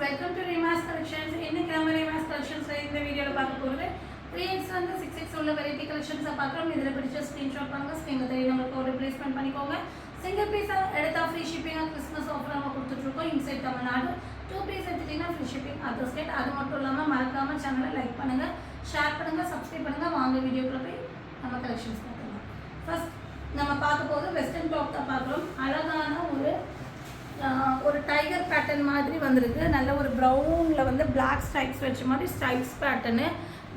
welcome to Reema's Collections. இன்னைக்கு நம்ம Reema's Collections இந்த வீடியோல பார்க்க போறது 3x வந்து 6x உள்ள வெரைட்டி கலெக்ஷன்ஸ் பார்க்கறோம். இதல பிடிச்ச ஸ்கிரீன்ஷாட் பண்ணுங்க. ஸ்கிரீன்ல தெரிய நம்பருக்கு ஒரு ரிப்ளேஸ்மென்ட் பண்ணிக்கோங்க. சிங்கிள் பீஸ் எடுத்தா ஃப்ரீ ஷிப்பிங் கிறிஸ்மஸ் ஆஃபர் நம்ம கொடுத்துட்டு இருக்கோம். இன்சைட் தமிழ்நாடு 2 பீஸ் எடுத்தீங்கன்னா ஃப்ரீ ஷிப்பிங் அதர் ஸ்டேட். அது மட்டும் இல்லாம மறக்காம சேனலை லைக் பண்ணுங்க, ஷேர் பண்ணுங்க, சப்ஸ்கிரைப் பண்ணுங்க. வாங்க வீடியோக்குள்ள போய் நம்ம கலெக்ஷன்ஸ் பார்க்கலாம். ஃபர்ஸ்ட் நம்ம பார்க்க போறது வெஸ்டர்ன் டாப் தான் பார்க்கறோம். அழகான ஒரு டைகர் பேட்டர்ன் மாதிரி வந்திருக்கு. நல்ல ஒரு ப்ரௌனில் வந்து பிளாக் ஸ்ட்ரைப்ஸ் வச்ச மாதிரி ஸ்ட்ரைப்ஸ் பேட்டர்னு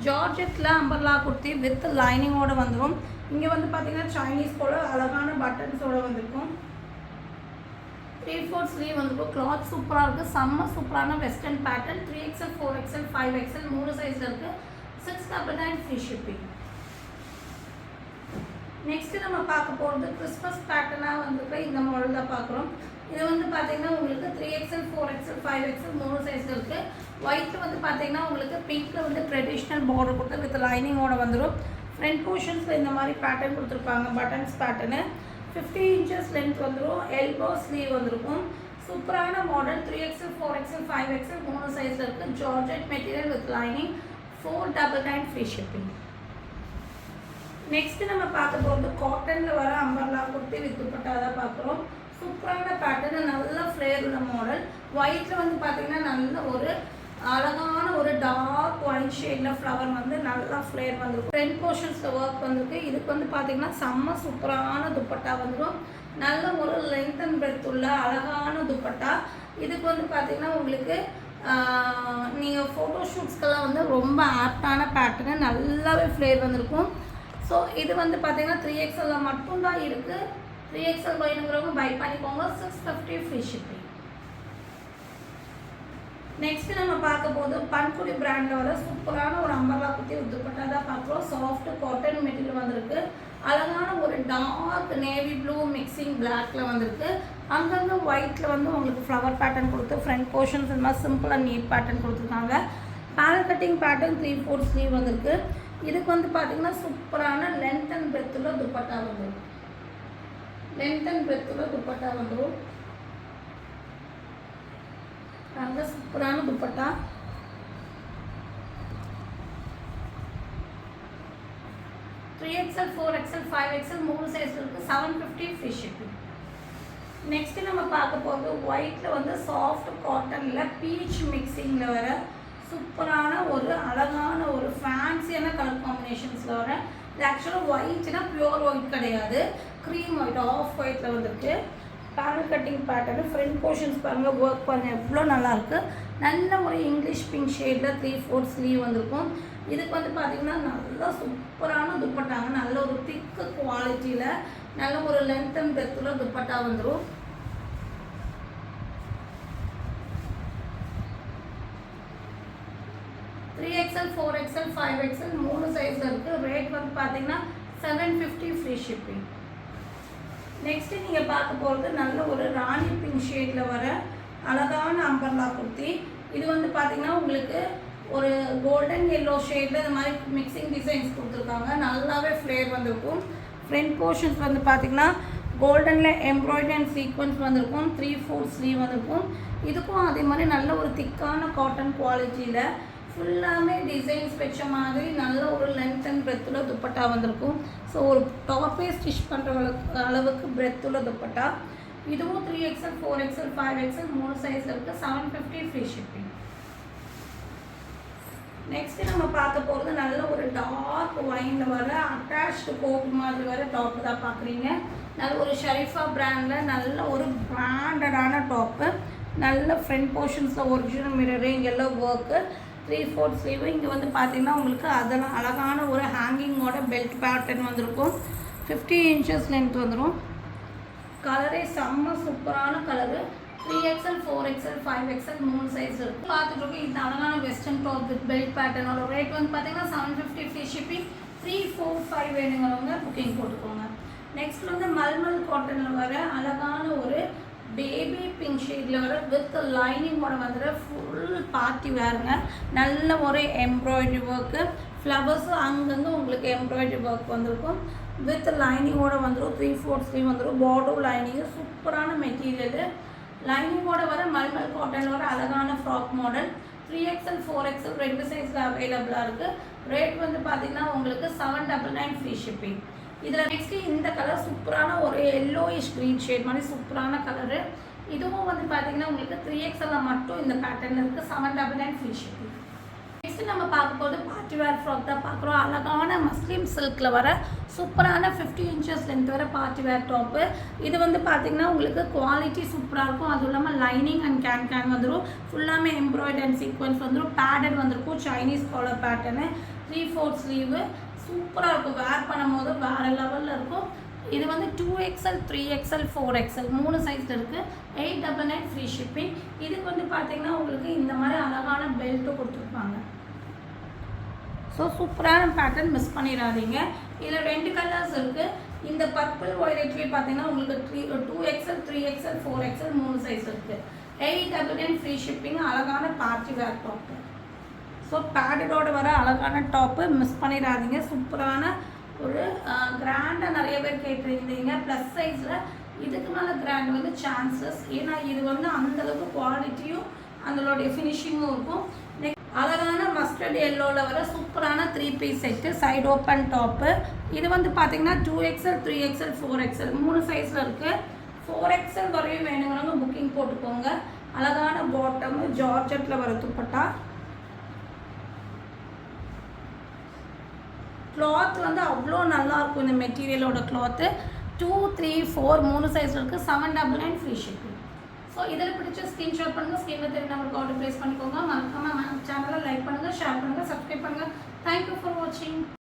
ஜார்ஜெட்டில் அம்பர்லா குர்த்தி வித் லைனிங்கோடு வந்துடும். இங்கே வந்து பார்த்தீங்கன்னா சைனீஸ் போல் அழகான பட்டன்ஸோடு வந்திருக்கும். 3/4 ஸ்லீவ் வந்துருக்கும். கிளாத் சூப்பராக இருக்குது, செம்ம சூப்பரான western pattern. 3XL 4XL 5XL 3 சைஸில் இருக்குது. 699 ஃப்ரீ ஷிப்பிங். நெக்ஸ்ட்டு நம்ம பார்க்க போகிறது கிறிஸ்மஸ் பேட்டர்னாக வந்துருக்கு. இந்த மாடல் தான் பார்க்குறோம். இது வந்து பார்த்தீங்கன்னா உங்களுக்கு 3XL 4XL 5XL 3 சைஸில் இருக்குது. ஒயிட் வந்து பார்த்தீங்கன்னா உங்களுக்கு பிங்க்கில் வந்து ட்ரெடிஷ்னல் பார்டர் கொடுத்து வித் லைனிங்கோடு வந்துடும். ஃப்ரண்ட் போர்ஷன்ஸில் இந்த மாதிரி பேட்டர்ன் கொடுத்துருப்பாங்க, பட்டன்ஸ் பேட்டர்னு. 50 inches லென்த் வந்துடும். எல்போ ஸ்லீவ் வந்துருக்கும். சூப்பரான மாடல். 3XL 4XL 5XL 3 சைஸில் இருக்குது. Georgette material with lining. 499 free shipping. Next நம்ம பார்க்க போகிறது காட்டனில் வர அம்பர்லா குர்த்தி வித் துப்பட்டா தான் பார்க்குறோம். சூப்பரான பேட்டர்ன், நல்ல ஃப்ளேர் உள்ள மாடல். ஒயிட்டில் வந்து பார்த்தீங்கன்னா நல்ல ஒரு அழகான ஒரு டார்க் ஒயிட் ஷேடில் ஃப்ளவர் வந்து நல்லா ஃப்ளேர் வந்துருக்கும். ஃப்ரண்ட் போர்ஷன்ஸில் ஒர்க் வந்துருக்கு. இதுக்கு வந்து பார்த்தீங்கன்னா செம்ம சூப்பரான துப்பட்டா வந்துடும். நல்ல ஒரு லென்த் அண்ட் பிரெத் உள்ள அழகான துப்பட்டா. இதுக்கு வந்து பார்த்தீங்கன்னா உங்களுக்கு நீங்கள் ஃபோட்டோ ஷூட்ஸ்க்கெல்லாம் வந்து ரொம்ப ஆப்டான பேட்டர்னு நல்லாவே ஃப்ளேர் வந்திருக்கும். ஸோ இது வந்து பார்த்தீங்கன்னா 3XL மட்டும்தான் இருக்குது. 3XL வேணுங்கிறவங்க பை பண்ணிக்கோங்க. 650 ஃப்ரீ ஷிப்பிங். நெக்ஸ்ட்டு நம்ம பார்க்க போது பன்குடி பிராண்டில் வர சூப்பரான ஒரு அம்பர்லா குர்த்தி துப்பட்டா தான் பார்க்குறோம். சாஃப்ட் காட்டன் மெட்டீரியல் வந்திருக்கு. அழகான ஒரு டார்க் நேவி ப்ளூ மிக்சிங் பிளாக்ல வந்திருக்கு. அங்கங்கே ஒயிட்டில் வந்து உங்களுக்கு ஃப்ளவர் பேட்டர்ன் கொடுத்து ஃப்ரண்ட் போர்ஷன்ஸ் இந்த மாதிரி சிம்பிளாக நீட் பேட்டர்ன் கொடுத்துருக்காங்க. பேனல் கட்டிங் பேட்டர்ன் 3/4 ஸ்லீவ் வந்திருக்கு. இதுக்கு வந்து பார்த்தீங்கன்னா சூப்பரான லென்த் அண்ட் பிரெத்துல துப்பட்டா வந்துடும். லென்த் அண்ட் பிரெத்தில் துப்பட்டா வந்துடும். நல்ல சூப்பரான dupatta. XL 4XL 5XL 3 size இருக்குது. 750 ஃப்ரீ ஷிப்பிங். நெக்ஸ்ட்டு நம்ம பார்க்க போகிறது ஒயிட்டில் வந்து சாஃப்ட் காட்டனில் பீச் மிக்சிங்கில் வர சூப்பரான ஒரு அழகான ஒரு ஃபேன்சியான கலர் காம்பினேஷன்ஸில் வர. இது ஆக்சுவலாக ஒயிட்னா பியூர் ஒயிட் கிடையாது, க்ரீம் ஒயிட், ஆஃப் ஒயிட்டில் வந்துருக்கு. Panel cutting pattern front portions பாருங்கள், ஒர்க் பாருங்கள் எவ்வளோ நல்லாயிருக்கு. நல்ல ஒரு இங்கிலீஷ் பிங்க் ஷேடில் 3/4 ஸ்லீவ் வந்திருக்கும். இதுக்கு வந்து பார்த்திங்கன்னா நல்லா சூப்பரான துப்பட்டாங்க. நல்ல ஒரு திக்கு குவாலிட்டியில் நல்ல ஒரு லென்த் அண்ட் பிரெத்தில் துப்பட்டா வந்துடும். XL 4XL 5XL 3 சைஸில் இருக்குது. ரேட் வந்து பார்த்தீங்கன்னா 750 ஃப்ரீ ஷிப்பிங். நெக்ஸ்ட்டு நீங்கள் பார்க்க போகிறது நல்ல ஒரு ராணி பிங்க் ஷேடில் வர அழகான அம்பர்லா குர்த்தி. இது வந்து பார்த்தீங்கன்னா உங்களுக்கு ஒரு கோல்டன் எல்லோ ஷேடில் இந்த மாதிரி மிக்சிங் டிசைன்ஸ் கொடுத்துருக்காங்க. நல்லாவே ஃப்ளேர் வந்திருக்கும். ஃப்ரண்ட் போர்ஷன்ஸ் வந்து பார்த்தீங்கன்னா கோல்டனில் எம்ப்ராய்டரி அண்ட் சீக்வன்ஸ் வந்திருக்கும். 3/4 ஸ்லீவ் வந்திருக்கும். இதுக்கும் அதே மாதிரி நல்ல ஒரு திக்கான காட்டன் குவாலிட்டியில் ஃபுல்லாமே டிசைன்ஸ் வச்ச மாதிரி நல்ல ஒரு லென்த் அண்ட் பிரெத்தில் துப்பட்டா வந்திருக்கும். ஸோ ஒரு டாப்பே ஸ்டிச் பண்ணுற அளவுக்கு பிரெத்துள்ள துப்பட்டா. இதுவும் 3XL 4XL 5XL 3 சைஸில் இருக்குது. 750 ஃப்ரீ ஷிப்பிங். நெக்ஸ்ட்டு நம்ம பார்க்க போகிறது நல்ல ஒரு டார்க் ஒயினில் வர அட்டாச்டு கோட் மாதிரி வர டாப்பு தான் பார்க்குறீங்க. நல்ல ஒரு ஷரீஃபா பிராண்டில் நல்ல ஒரு பிராண்டடான டாப்பு. நல்ல ஃப்ரண்ட் போர்ஷன்ஸில் ஒரிஜினல் மிரரிங் எல்லாம் ஒர்க்கு. 3/4 ஸ்லீவ். இங்கே வந்து பார்த்தீங்கன்னா உங்களுக்கு அதெல்லாம் அழகான ஒரு ஹேங்கிங்கோட பெல்ட் பேட்டர்ன் வந்திருக்கும். 50 inches லென்த் வந்துடும். கலரே செம்ம சூப்பரான colour. 3XL 4XL 5XL 3 size இருக்குது. பார்த்துட்ருக்கோம் இந்த அழகான வெஸ்டர்ன் டாப் வித் பெல்ட் பேட்டர்னோட ரேட் வந்து பார்த்தீங்கன்னா 750 ஃப்ரீ ஷிப்பிங். 3, 4, 5 வேணுங்கிறவங்க புக்கிங் போட்டுக்கோங்க. நெக்ஸ்ட் வந்து மல்மல் காட்டனில் வர அழகான ஒரு பேபி பிங்க் ஷேடில் வர வித் லைனிங்கோட வந்துடுற ஃபுல் பார்ட்டி வேறுங்க. நல்ல ஒரு எம்ப்ராய்டரி ஒர்க்கு, ஃப்ளவர்ஸும் அங்கங்கே உங்களுக்கு எம்ப்ராய்டரி ஒர்க் வந்திருக்கும். வித் லைனிங்கோட வந்துடும். 3/4 ஸ்லீவ் வந்துடும். பார்டர் லைனிங்கு சூப்பரான மெட்டீரியலு. லைனிங்கோட வர மல்மல் காட்டனோட அழகான ஃப்ராக் மாடல் 3XL 4XL ரெண்டு சைஸில் அவைலபிளாக இருக்குது. ரேட் வந்து பார்த்தீங்கன்னா உங்களுக்கு 799 ஃப்ரீ ஷிப்பிங். இதில் நெக்ஸ்ட்டு இந்த கலர் சூப்பரான ஒரு எல்லோயிஷ் க்ரீன் ஷேட் மாதிரி சூப்பரான கலரு. இதுவும் வந்து பார்த்தீங்கன்னா உங்களுக்கு 3XL மட்டும் இந்த பேட்டர்ன் இருக்குது. 799 ஃப்ரீ ஷிப்பிங். நெக்ஸ்ட்டு நம்ம பார்க்க போது பார்ட்டி வேர் ஃப்ராக் தான் பார்க்குறோம். அழகான மஸ்லிம் சில்கில் வர சூப்பரான 50 இன்ச்சஸ் லென்த் வர பார்ட்டி வேர் டாப்பு. இது வந்து பார்த்திங்கன்னா உங்களுக்கு குவாலிட்டி சூப்பராக இருக்கும். அதுவும் இல்லாமல் லைனிங் அண்ட் கேன் வந்துடும். ஃபுல்லாமே எம்ப்ராய்டரி அண்ட் சீக்வன்ஸ் வந்துடும். பேடட் வந்திருக்கும். சைனீஸ் காலர் பேட்டர்னு 3/4 ஸ்லீவு சூப்பராக இருக்கும். வேர் பண்ணும்போது வேறு லெவலில் இருக்கும். இது வந்து 2XL 3XL 4XL 3 சைஸில் இருக்குது. 899 ஃப்ரீ ஷிப்பிங். இதுக்கு வந்து பார்த்திங்கன்னா உங்களுக்கு இந்த மாதிரி அழகான பெல்ட்டு கொடுத்துருப்பாங்க. ஸோ சூப்பரான பேட்டர்ன் மிஸ் பண்ணிடாதீங்க. இதில் 2 கலர்ஸ் இருக்குது. இந்த பர்பிள் ஒயிட்லேயே பார்த்தீங்கன்னா உங்களுக்கு 2XL 3XL 4XL 3 சைஸ் இருக்குது. 899 ஃப்ரீ ஷிப்பிங். அழகான பார்ட்டி வேர் டாப்பு. ஸோ பேடடோடு வர அழகான டாப்பு மிஸ் பண்ணிடாதீங்க. சூப்பரான ஒரு கிராண்டாக நிறைய பேர் கேட்டிருந்தீங்க. ப்ளஸ் சைஸில் இதுக்கு மேலே கிராண்ட் வந்து சான்சஸ். ஏன்னா இது வந்து அந்தளவுக்கு குவாலிட்டியும் அதனுடைய ஃபினிஷிங்கும் இருக்கும். அழகான மஸ்டர்ட் எல்லோவில் வர சூப்பரான 3 piece set side open top. இது வந்து பார்த்திங்கன்னா 2XL 3XL 4XL 3 சைஸில் இருக்குது. 4XL வரையும் வேணுங்கிறவங்க புக்கிங் போட்டுக்கோங்க. அழகான பாட்டமு ஜார்ஜெட்டில் வர துப்பட்டா. கிளாத் வந்து அவ்வளோ நல்லாயிருக்கும். இந்த மெட்டீரியலோட கிளாத்து 2, 3, 4 3 சைஸில் இருக்குது. 799 ஃப்ரீ ஷிப்பிங். ஸோ இதில் பிடிச்ச ஸ்க்ரீன்ஷாட் பண்ணுங்கள். ஸ்க்ரீனில் தெரியும் நம்பருக்கு ஆர்டர் ப்ளேஸ் பண்ணிக்கோங்க. மறக்காமல் சேனலை லைக் பண்ணுங்கள், ஷேர் பண்ணுங்கள், சப்ஸ்கிரைப் பண்ணுங்கள். தேங்க்யூ ஃபார் வாட்சிங்.